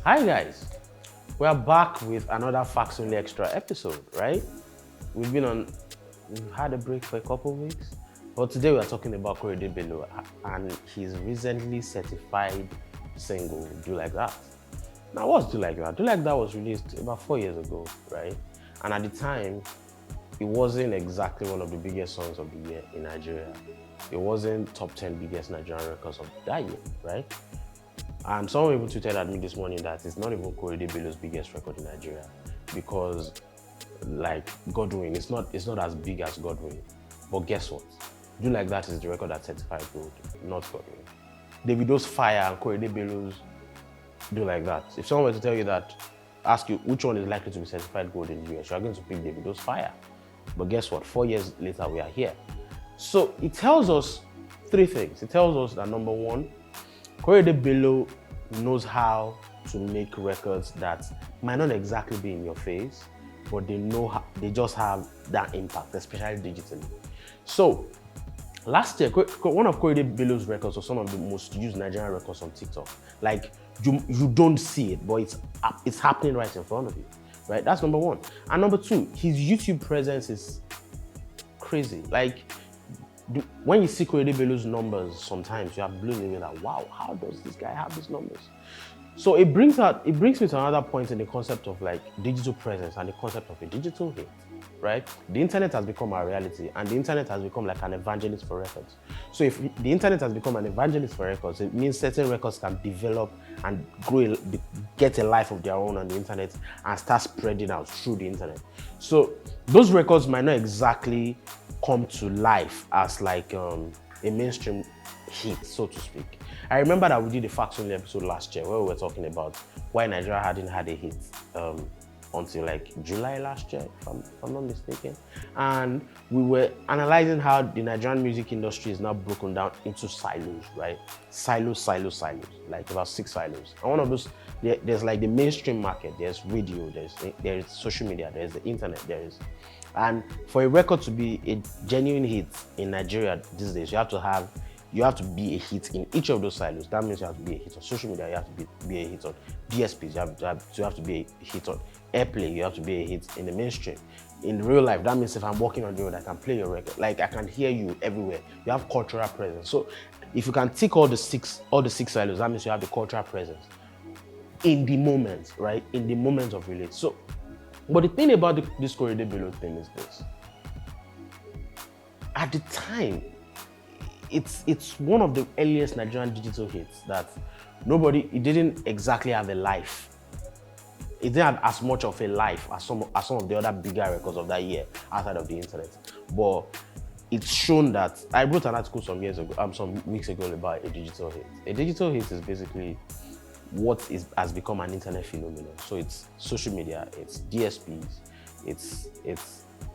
Hi guys, we are back with another Facts Only Extra episode, right? We've had a break for a couple of weeks, but today we are talking about Korede Bello and his recently certified single, Do Like That. Now what's Do Like That? Do Like That was released about 4 years ago, right? And at the time, it wasn't exactly one of the biggest songs of the year in Nigeria. It wasn't top 10 biggest Nigerian records of that year, right? And someone even tweeted at me this morning that it's not even Korede Bello's biggest record in Nigeria because, like Godwin, it's not as big as Godwin. But guess what? Do Like That is the record that certified gold, not Godwin. Davido's Fire and Korede Bello's Do Like That. If someone were to tell you that, ask you which one is likely to be certified gold in the US, you're going to pick Davido's Fire. But guess what? 4 years later, we are here. So it tells us three things. It tells us that number one, Korede Bello knows how to make records that might not exactly be in your face, but they just have that impact, especially digitally. So last year, one of Korede Bello's records was some of the most used Nigerian records on TikTok. Like you don't see it, but it's happening right in front of you, right? That's number one. And number two, his YouTube presence is crazy. Like, when you see Korede Bello's numbers, sometimes you are blown away like, wow, how does this guy have these numbers? So it brings me to another point in the concept of like digital presence and the concept of a digital hit, right? The internet has become our reality, and the internet has become like an evangelist for records. So if the internet has become an evangelist for records, it means certain records can develop and grow, get a life of their own on the internet and start spreading out through the internet. So those records might not exactly come to life as like a mainstream hit, so to speak. I remember that we did a Facts Only episode last year where we were talking about why Nigeria hadn't had a hit until like July last year, if I'm not mistaken. And we were analyzing how the Nigerian music industry is now broken down into silos, right? Silos, like about 6 silos. And one of those, there's like the mainstream market, there's radio, there's social media, there's the internet, and for a record to be a genuine hit in Nigeria these days, you have to be a hit in each of those silos. That means you have to be a hit on social media, you have to be a hit on DSPs, you have to be a hit on airplay, you have to be a hit in the mainstream. In real life, that means if I'm walking on the road, I can play your record. Like, I can hear you everywhere. You have cultural presence. So if you can tick all the six silos, that means you have the cultural presence in the moment, right? In the moment of release. So, but the thing about this Korede Bello thing is this. At the time, it's one of the earliest Nigerian digital hits that it didn't exactly have a life. It didn't have as much of a life as some of the other bigger records of that year outside of the internet. But it's shown that I wrote an article some weeks ago about a digital hit. A digital hit is basically what has become an internet phenomenon. So it's social media, it's DSPs,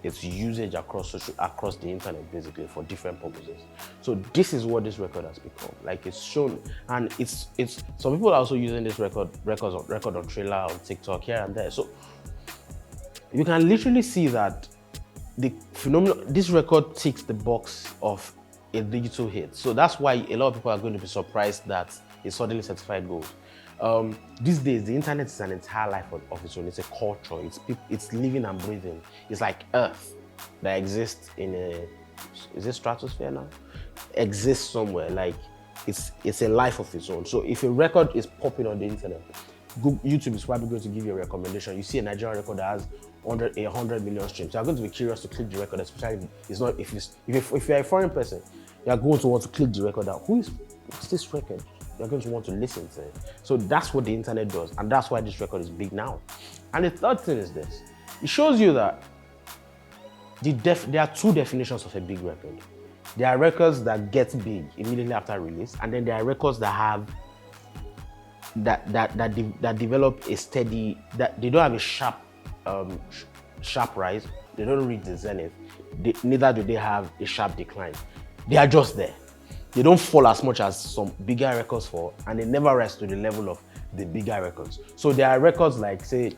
it's usage across the internet basically for different purposes. So this is what this record has become. Like, it's shown, and it's some people are also using this record on trailer on TikTok here and there. So you can literally see that the phenomenon, this record ticks the box of a digital hit. So that's why a lot of people are going to be surprised that it's suddenly certified gold. These days, the internet is an entire life of its own. It's a culture. It's living and breathing. It's like Earth that exists in is it stratosphere now? Exists somewhere. Like, it's a life of its own. So if a record is popping on the internet, YouTube is probably going to give you a recommendation. You see a Nigerian record that has 100 million streams. You're going to be curious to click the record, especially if you're a foreign person, you're going to want to click the record out. What's this record? You're going to want to listen to it. So that's what the internet does, and that's why this record is big now. And the third thing is this. It shows you that there are two definitions of a big record. There are records that get big immediately after release, and then there are records that have that develop a steady, that they don't have a sharp rise. They don't reach the zenith. Neither do they have a sharp decline. They are just there. They don't fall as much as some bigger records fall, and they never rise to the level of the bigger records. So there are records like, say,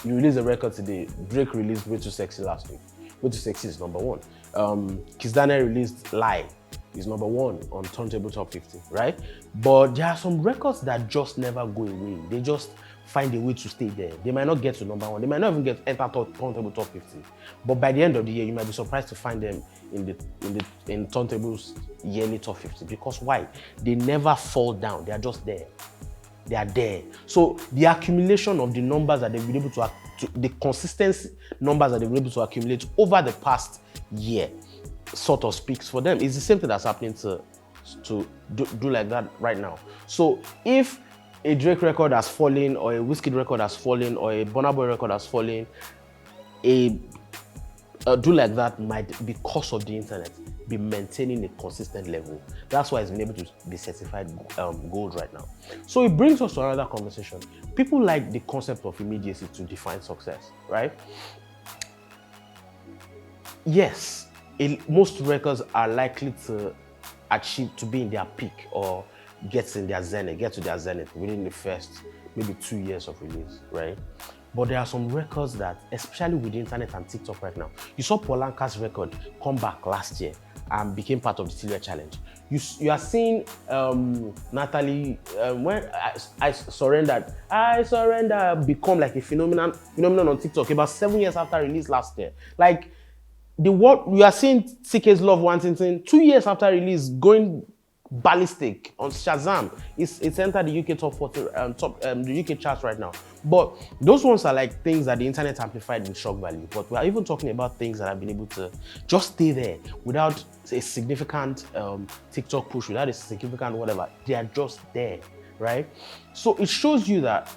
you release a record today. Drake released Way Too Sexy last week. Way Too Sexy is number 1. Kiss Daniel released Lie. Is number 1 on Turntable Top 50, right? But there are some records that just never go away. They just find a way to stay there. They might not get to number 1. They might not even enter turntable top 50. But by the end of the year, you might be surprised to find them in turntables yearly top 50. Because why? They never fall down. They are just there. They are there. So the accumulation of the numbers that they've been able to the consistent numbers that they've been able to accumulate over the past year sort of speaks for them. It's the same thing that's happening to do like that right now. So if a Drake record has fallen, or a Wizkid record has fallen, or a Burna Boy record has fallen, a do like that might, because of the internet, be maintaining a consistent level. That's why it's been able to be certified gold right now. So it brings us to another conversation. People like the concept of immediacy to define success, right? Yes, most records are likely to be in their peak or get to their zenith within the first maybe 2 years of release, right? But there are some records that, especially with the internet and TikTok right now, you saw Polanca's record come back last year and became part of the Silver Challenge. You are seeing Natalie, when I surrender become like a phenomenon on TikTok about 7 years after release last year. Like you are seeing TK's Love Wanting 2 years after release going ballistic on Shazam. It's entered the UK top 40, the UK charts right now. But those ones are like things that the internet amplified with shock value. But we are even talking about things that have been able to just stay there without a significant TikTok push, without a significant whatever. They are just there, right? So it shows you that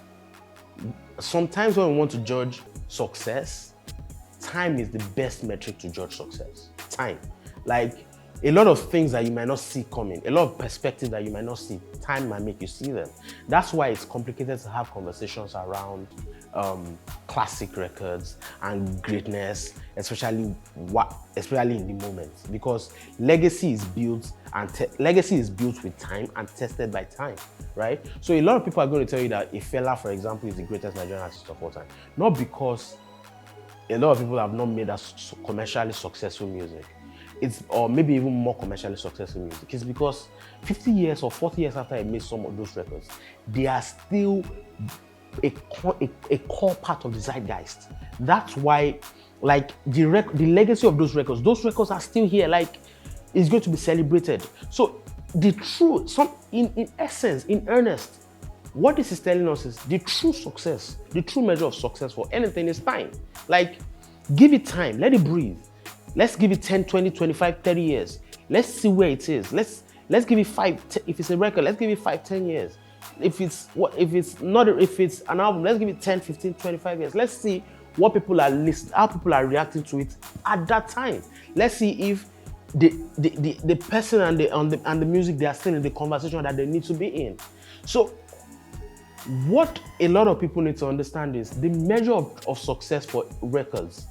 sometimes when we want to judge success, time is the best metric to judge success. Time. Like, a lot of things that you might not see coming, a lot of perspectives that you might not see, time might make you see them. That's why it's complicated to have conversations around classic records and greatness, especially in the moment, because legacy is built with time and tested by time, right? So a lot of people are going to tell you that Ifela, for example, is the greatest Nigerian artist of all time, not because a lot of people have not made us commercially successful music. Or maybe even more commercially successful music. It's because 50 years or 40 years after I made some of those records, they are still a core part of the zeitgeist. That's why, like, the legacy of those records are still here. Like, it's going to be celebrated. So in essence, in earnest, what this is telling us is the true measure of success for anything is time. Like, give it time, let it breathe. Let's give it 10, 20, 25, 30 years. Let's see where it is. Let's give it 5, if it's a record, let's give it 5, 10 years. If it's an album, let's give it 10, 15, 25 years. Let's see what people are listening, how people are reacting to it at that time. Let's see if the person and the music, they are still in the conversation that they need to be in. So what a lot of people need to understand is the measure of success for records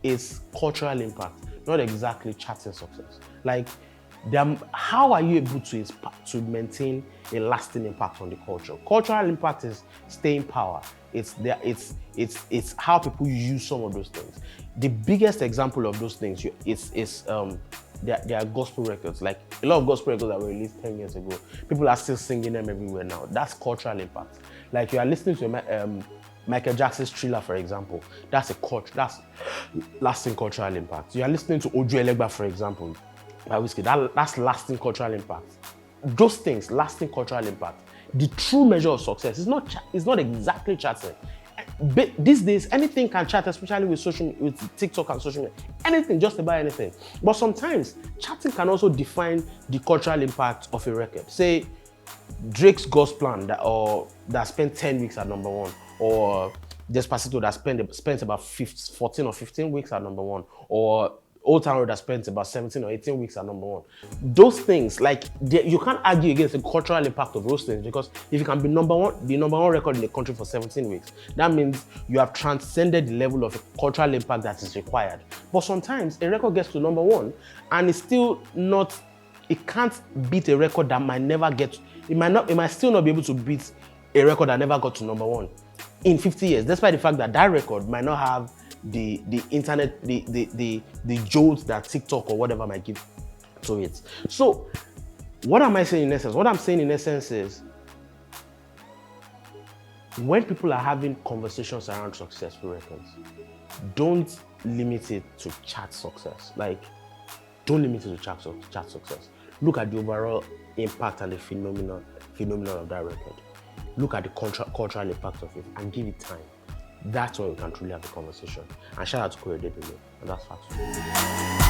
is cultural impact, not exactly charting success. Like, how are you able to maintain a lasting impact on the culture? Cultural impact is staying power. It's how people use some of those things. The biggest example of those things there are gospel records. Like, a lot of gospel records that were released 10 years ago, people are still singing them everywhere now. That's cultural impact. Like, you are listening to Michael Jackson's Thriller, for example. That's lasting cultural impact. You are listening to Oju Elegba, for example, by Wizkid. That's lasting cultural impact. Those things, lasting cultural impact. The true measure of success is not exactly charting. These days, anything can chart, especially with TikTok and social media. Anything, just about anything. But sometimes, charting can also define the cultural impact of a record. Say, Drake's Gospel that spent 10 weeks at number 1, or Despacito that spent about 14 or 15 weeks at number 1, or Old Town Road that spent about 17 or 18 weeks at number 1. Those things, like, you can't argue against the cultural impact of those things, because if you can be the number one record in the country for 17 weeks, that means you have transcended the level of cultural impact that is required. But sometimes a record gets to number 1 and it's still not, it can't beat a record that might never get, it might still not be able to beat a record that never got to number 1 in 50 years, despite the fact that that record might not have the internet, the jolt that TikTok or whatever might give to it. So what am I saying in essence? What I'm saying in essence is when people are having conversations around successful records, don't limit it to chart success. Like, don't limit it to chart success. Look at the overall impact and the phenomenon of that record. Look at the cultural impact of it and give it time. That's when we can truly have a conversation. And shout out to Korede Bello Do, and that's facts.